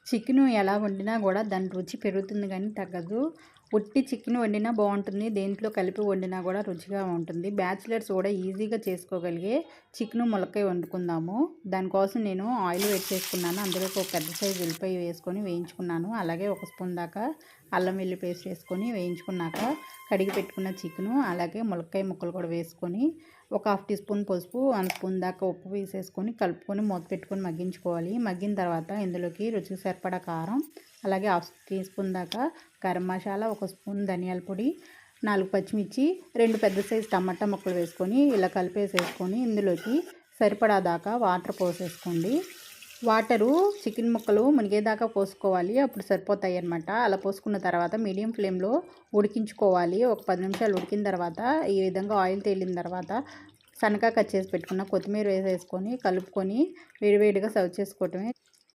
Chicken ఎలా వండినా కూడా దాని రుచి పెరుగుతుంది కానీ తగ్గదు. ఉట్టి చికెన్ వండినా బాగుంటుంది, దేంట్లో కలిపి వండినా కూడా రుచిగా ఉంటుంది. బ్యాచిలర్స్ కూడా ఈజీగా చేసుకోగలిగే చికెను ములక్కాయ వండుకుందాము. దానికోసం నేను ఆయిల్ వేడి చేసుకున్నాను. అందులోకి ఒక పెద్ద సైజు ఉల్లిపాయ వేసుకొని వేయించుకున్నాను. అలాగే ఒక స్పూన్ దాకా అల్లం వెల్లుల్లి పేస్ట్ వేసుకొని వేయించుకున్నాక కడిగి పెట్టుకున్న చికెను అలాగే ములక్కాయ ముక్కలు కూడా వేసుకొని ఒక హాఫ్ టీ స్పూన్ పసుపు 1 స్పూన్ దాకా ఉప్పు వేసేసుకొని కలుపుకొని మూత పెట్టుకొని మగ్గించుకోవాలి. మగ్గిన తర్వాత ఇందులోకి రుచికి సరిపడా కారం, అలాగే హాఫ్ టీ స్పూన్ దాకా గరం మసాలా, ఒక స్పూన్ ధనియాల పొడి, 4 పచ్చిమిర్చి, 2 పెద్ద సైజు టమాటా ముక్కలు వేసుకొని ఇలా కలిపేసేసుకొని ఇందులోకి సరిపడా దాకా వాటర్ పోసేసుకోండి. వాటరు చికెన్ ముక్కలు మునిగేదాకా పోసుకోవాలి, అప్పుడు సరిపోతాయి అన్నమాట. అలా పోసుకున్న తర్వాత మీడియం ఫ్లేమ్లో ఉడికించుకోవాలి. ఒక 10 నిమిషాలు ఉడికిన తర్వాత ఈ విధంగా ఆయిల్ తేలిన తర్వాత సన్నగా కట్ చేసి పెట్టుకున్న కొత్తిమీర వేసేసుకొని కలుపుకొని వేడివేడిగా సర్వ్ చేసుకోవటమే.